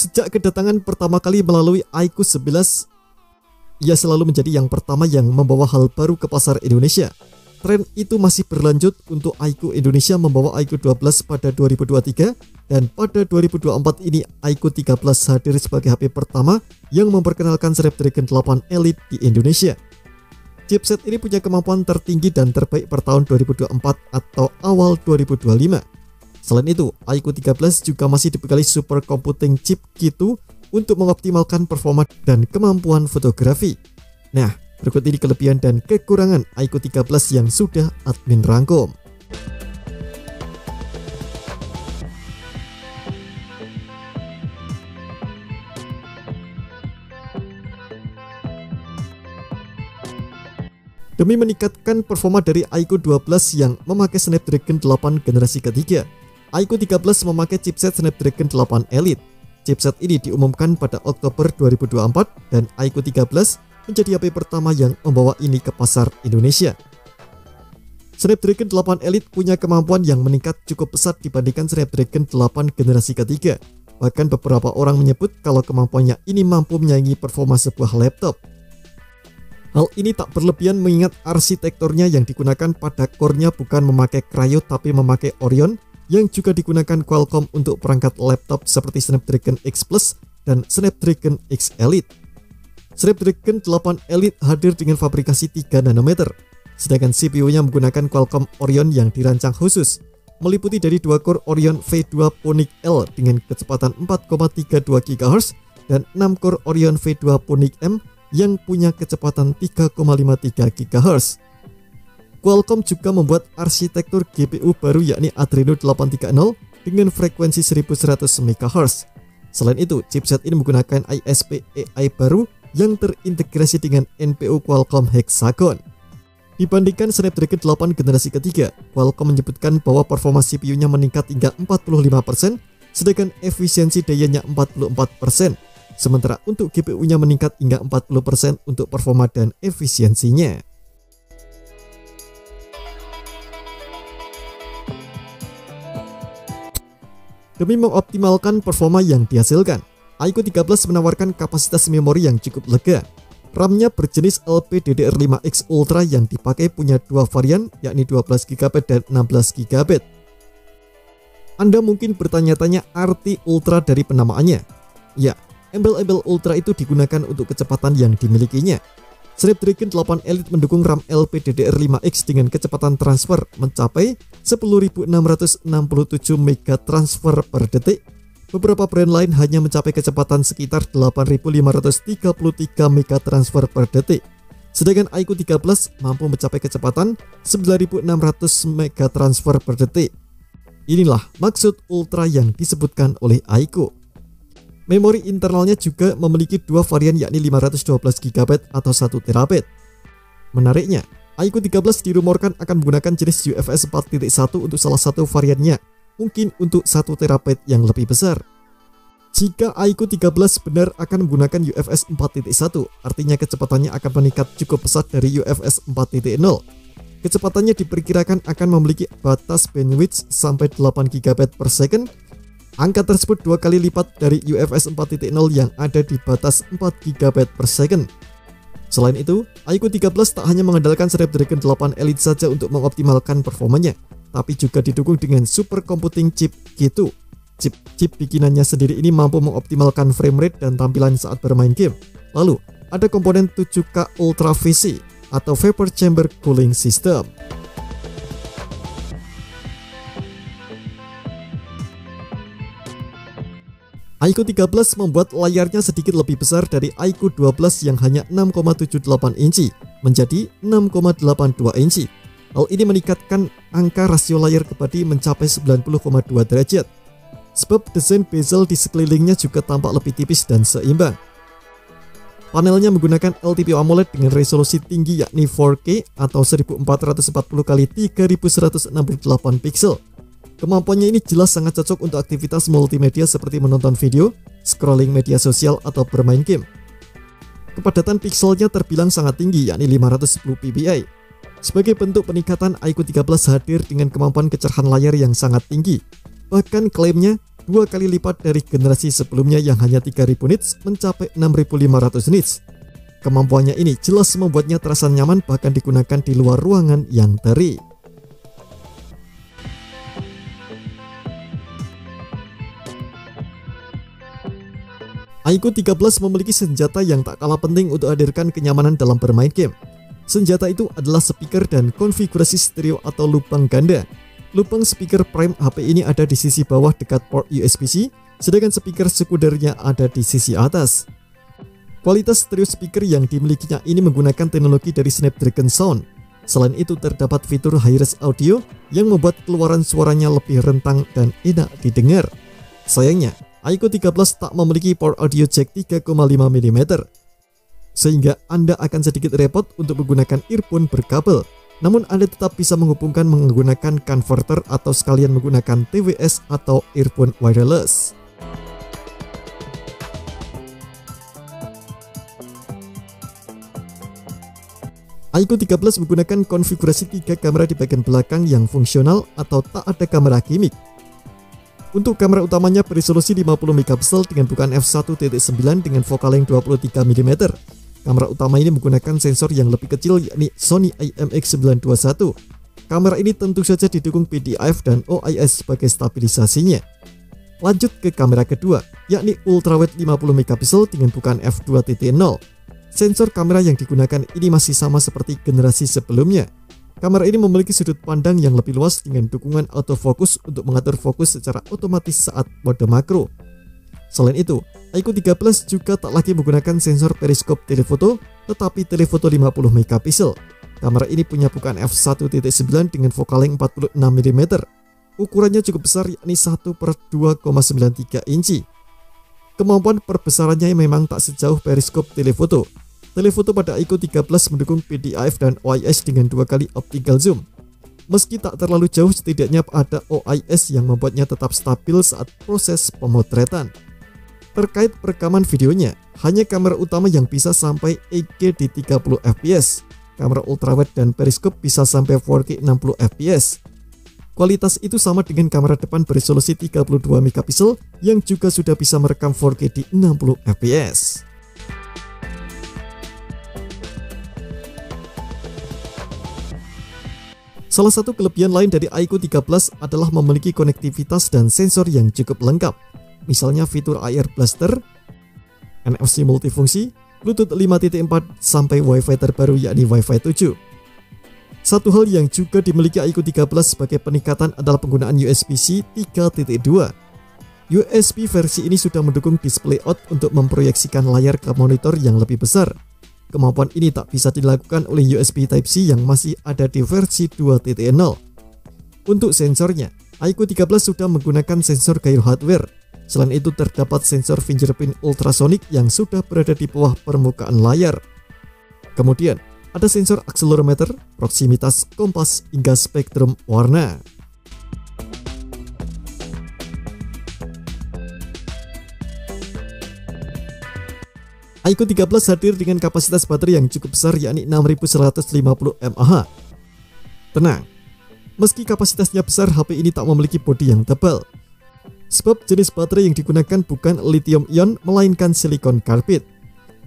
Sejak kedatangan pertama kali melalui iQOO 11, ia selalu menjadi yang pertama yang membawa hal baru ke pasar Indonesia. Tren itu masih berlanjut untuk iQOO Indonesia membawa iQOO 12 pada 2023, dan pada 2024 ini iQOO 13 hadir sebagai HP pertama yang memperkenalkan Snapdragon 8 Elite di Indonesia. Chipset ini punya kemampuan tertinggi dan terbaik per tahun 2024 atau awal 2025. Selain itu, iQOO 13 juga masih dibekali super computing chip G2 untuk mengoptimalkan performa dan kemampuan fotografi. Nah, berikut ini kelebihan dan kekurangan iQOO 13 yang sudah admin rangkum. Demi meningkatkan performa dari iQOO 12 yang memakai Snapdragon 8 generasi ketiga, iQOO 13 memakai chipset Snapdragon 8 Elite. Chipset ini diumumkan pada Oktober 2024 dan iQOO 13 menjadi HP pertama yang membawa ini ke pasar Indonesia. Snapdragon 8 Elite punya kemampuan yang meningkat cukup pesat dibandingkan Snapdragon 8 generasi ketiga. Bahkan beberapa orang menyebut kalau kemampuannya ini mampu menyaingi performa sebuah laptop. Hal ini tak berlebihan mengingat arsitekturnya yang digunakan pada core-nya bukan memakai Kryo tapi memakai Oryon, yang juga digunakan Qualcomm untuk perangkat laptop seperti Snapdragon X Plus dan Snapdragon X Elite. Snapdragon 8 Elite hadir dengan fabrikasi 3 nanometer, sedangkan CPU-nya menggunakan Qualcomm Oryon yang dirancang khusus, meliputi dari 2 core Oryon V2 Punic L dengan kecepatan 4,32 GHz dan 6 core Oryon V2 Punic M yang punya kecepatan 3,53 GHz. Qualcomm juga membuat arsitektur GPU baru yakni Adreno 830 dengan frekuensi 1100 MHz. Selain itu, chipset ini menggunakan ISP AI baru yang terintegrasi dengan NPU Qualcomm Hexagon. Dibandingkan Snapdragon 8 generasi ketiga, Qualcomm menyebutkan bahwa performa CPU-nya meningkat hingga 45%, sedangkan efisiensi dayanya 44%. Sementara untuk GPU-nya meningkat hingga 40% untuk performa dan efisiensinya. Demi mengoptimalkan performa yang dihasilkan, iQOO 13 menawarkan kapasitas memori yang cukup lega. RAM-nya berjenis LPDDR5X Ultra yang dipakai punya 2 varian, yakni 12GB dan 16GB. Anda mungkin bertanya-tanya arti Ultra dari penamaannya. Ya, embel-embel Ultra itu digunakan untuk kecepatan yang dimilikinya. Snapdragon 8 Elite mendukung RAM LPDDR5X dengan kecepatan transfer mencapai 10.667 MB transfer per detik. Beberapa brand lain hanya mencapai kecepatan sekitar 8.533 MB transfer per detik. Sedangkan iQOO 13 mampu mencapai kecepatan 9.600 MB transfer per detik. Inilah maksud Ultra yang disebutkan oleh iQOO. Memori internalnya juga memiliki 2 varian yakni 512GB atau 1TB. Menariknya, iQOO 13 dirumorkan akan menggunakan jenis UFS 4.1 untuk salah satu variannya, mungkin untuk 1TB yang lebih besar. Jika iQOO 13 benar akan menggunakan UFS 4.1, artinya kecepatannya akan meningkat cukup pesat dari UFS 4.0. Kecepatannya diperkirakan akan memiliki batas bandwidth sampai 8GB per second. Angka tersebut 2 kali lipat dari UFS 4.0 yang ada di batas 4GB per second. Selain itu, iQOO 13 tak hanya mengandalkan Snapdragon 8 Elite saja untuk mengoptimalkan performanya, tapi juga didukung dengan super computing chip G2. Chip bikinannya sendiri ini mampu mengoptimalkan frame rate dan tampilan saat bermain game. Lalu, ada komponen 7K Ultra VC atau Vapor Chamber Cooling System. iQOO 13 membuat layarnya sedikit lebih besar dari iQOO 12 yang hanya 6,78 inci menjadi 6,82 inci. Hal ini meningkatkan angka rasio layar ke body mencapai 90,2 derajat. Sebab desain bezel di sekelilingnya juga tampak lebih tipis dan seimbang. Panelnya menggunakan LTPO AMOLED dengan resolusi tinggi yakni 4K atau 1440x3168 pixel. Kemampuannya ini jelas sangat cocok untuk aktivitas multimedia seperti menonton video, scrolling media sosial, atau bermain game. Kepadatan pixelnya terbilang sangat tinggi yakni 510 ppi. Sebagai bentuk peningkatan, iQOO 13 hadir dengan kemampuan kecerahan layar yang sangat tinggi. Bahkan klaimnya 2 kali lipat dari generasi sebelumnya yang hanya 3000 nits mencapai 6500 nits. Kemampuannya ini jelas membuatnya terasa nyaman bahkan digunakan di luar ruangan yang terik. iQOO 13 memiliki senjata yang tak kalah penting untuk hadirkan kenyamanan dalam bermain game. Senjata itu adalah speaker dan konfigurasi stereo atau lubang ganda. Lubang speaker prime HP ini ada di sisi bawah dekat port USB-C, sedangkan speaker sekundernya ada di sisi atas. Kualitas stereo speaker yang dimilikinya ini menggunakan teknologi dari Snapdragon Sound. Selain itu terdapat fitur high-res audio yang membuat keluaran suaranya lebih rentang dan enak didengar. Sayangnya, iQOO 13 tak memiliki port audio jack 3,5 mm, sehingga Anda akan sedikit repot untuk menggunakan earphone berkabel. Namun Anda tetap bisa menghubungkan menggunakan converter atau sekalian menggunakan TWS atau earphone wireless. iQOO 13 menggunakan konfigurasi 3 kamera di bagian belakang yang fungsional atau tak ada kamera gimmick. Untuk kamera utamanya beresolusi 50 megapiksel dengan bukaan f1.9 dengan focal length 23 mm. Kamera utama ini menggunakan sensor yang lebih kecil yakni Sony IMX921. Kamera ini tentu saja didukung PDAF dan OIS sebagai stabilisasinya. Lanjut ke kamera kedua yakni ultrawide 50 megapiksel dengan bukaan f2.0. Sensor kamera yang digunakan ini masih sama seperti generasi sebelumnya. Kamera ini memiliki sudut pandang yang lebih luas dengan dukungan autofocus untuk mengatur fokus secara otomatis saat mode makro. Selain itu, iQOO 13 juga tak lagi menggunakan sensor periskop telefoto, tetapi telefoto 50 megapiksel. Kamera ini punya bukaan f1.9 dengan focal length 46 mm. Ukurannya cukup besar yakni 1/2,93 inci. Kemampuan perbesarannya memang tak sejauh periskop telefoto. Telefoto pada iQOO 13 mendukung PDAF dan OIS dengan 2 kali optical zoom. Meski tak terlalu jauh, setidaknya ada OIS yang membuatnya tetap stabil saat proses pemotretan. Terkait perekaman videonya, hanya kamera utama yang bisa sampai 8K di 30 fps. Kamera ultrawide dan periskop bisa sampai 4K 60 fps. Kualitas itu sama dengan kamera depan beresolusi 32 megapiksel yang juga sudah bisa merekam 4K di 60 fps. Salah satu kelebihan lain dari iQOO 13 adalah memiliki konektivitas dan sensor yang cukup lengkap. Misalnya fitur AR Blaster, NFC multifungsi, Bluetooth 5.4 sampai Wi-Fi terbaru yakni Wi-Fi 7. Satu hal yang juga dimiliki iQOO 13 sebagai peningkatan adalah penggunaan USB-C 3.2. USB versi ini sudah mendukung display out untuk memproyeksikan layar ke monitor yang lebih besar. Kemampuan ini tak bisa dilakukan oleh USB Type-C yang masih ada di versi 2.0. Untuk sensornya, iQOO 13 sudah menggunakan sensor gyro hardware. Selain itu terdapat sensor fingerprint ultrasonic yang sudah berada di bawah permukaan layar. Kemudian, ada sensor akselerometer, proksimitas, kompas, hingga spektrum warna. iQOO 13 hadir dengan kapasitas baterai yang cukup besar yakni 6150 mAh. Tenang, meski kapasitasnya besar, HP ini tak memiliki bodi yang tebal. Sebab jenis baterai yang digunakan bukan lithium ion melainkan silicon carbide.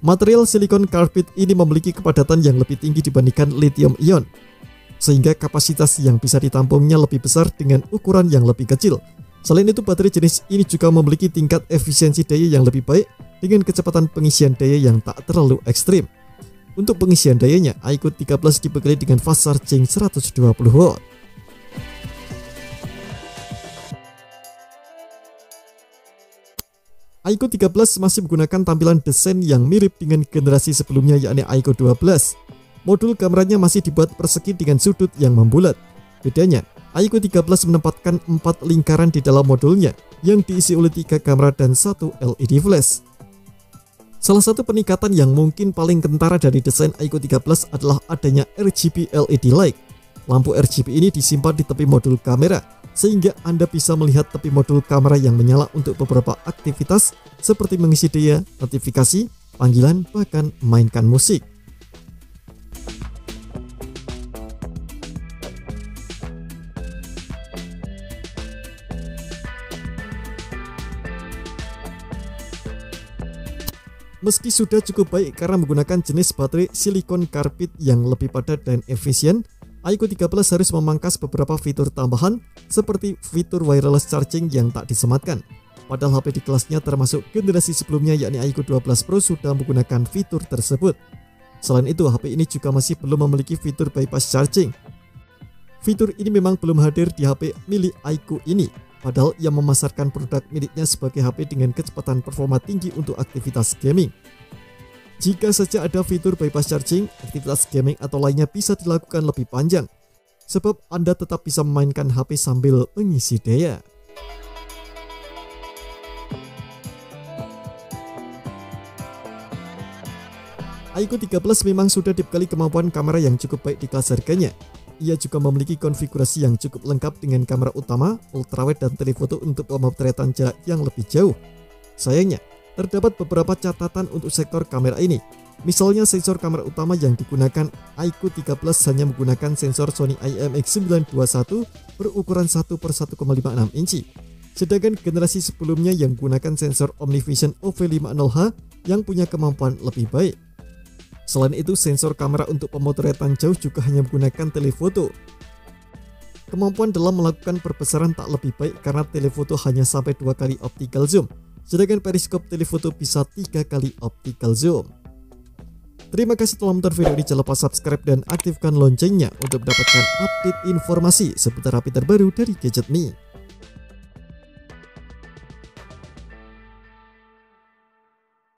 Material silicon carbide ini memiliki kepadatan yang lebih tinggi dibandingkan lithium ion, sehingga kapasitas yang bisa ditampungnya lebih besar dengan ukuran yang lebih kecil. Selain itu, baterai jenis ini juga memiliki tingkat efisiensi daya yang lebih baik dengan kecepatan pengisian daya yang tak terlalu ekstrim. Untuk pengisian dayanya, iQOO 13 dibekali dengan fast charging 120W. iQOO 13 masih menggunakan tampilan desain yang mirip dengan generasi sebelumnya yakni iQOO 12. Modul kameranya masih dibuat persegi dengan sudut yang membulat. Bedanya, iQOO 13 menempatkan 4 lingkaran di dalam modulnya yang diisi oleh 3 kamera dan 1 LED flash. Salah satu peningkatan yang mungkin paling kentara dari desain iQOO 13 adalah adanya RGB LED light. Lampu RGB ini disimpan di tepi modul kamera, sehingga Anda bisa melihat tepi modul kamera yang menyala untuk beberapa aktivitas seperti mengisi daya, notifikasi, panggilan, bahkan mainkan musik. Meski sudah cukup baik karena menggunakan jenis baterai silikon karbid yang lebih padat dan efisien, iQOO 13 harus memangkas beberapa fitur tambahan seperti fitur wireless charging yang tak disematkan. Padahal HP di kelasnya termasuk generasi sebelumnya yakni iQOO 12 Pro sudah menggunakan fitur tersebut. Selain itu, HP ini juga masih belum memiliki fitur bypass charging. Fitur ini memang belum hadir di HP milik iQOO ini, padahal ia memasarkan produk miliknya sebagai HP dengan kecepatan performa tinggi untuk aktivitas gaming. Jika saja ada fitur bypass charging, aktivitas gaming atau lainnya bisa dilakukan lebih panjang, sebab Anda tetap bisa memainkan HP sambil mengisi daya. iQOO 13 memang sudah dibekali kemampuan kamera yang cukup baik di kelas harganya. Ia juga memiliki konfigurasi yang cukup lengkap dengan kamera utama, ultrawide, dan telefoto untuk pemotretan jarak yang lebih jauh. Sayangnya, terdapat beberapa catatan untuk sektor kamera ini. Misalnya sensor kamera utama yang digunakan iQOO 13 hanya menggunakan sensor Sony IMX921 berukuran 1/1,56 inci. Sedangkan generasi sebelumnya yang menggunakan sensor OmniVision OV50H yang punya kemampuan lebih baik. Selain itu, sensor kamera untuk pemotretan jauh juga hanya menggunakan telefoto. Kemampuan dalam melakukan perbesaran tak lebih baik karena telefoto hanya sampai 2 kali optical zoom, sedangkan periskop telefoto bisa 3 kali optical zoom. Terima kasih telah menonton video ini, jangan lupa subscribe dan aktifkan loncengnya untuk mendapatkan update informasi seputar HP terbaru dari Gadget Me.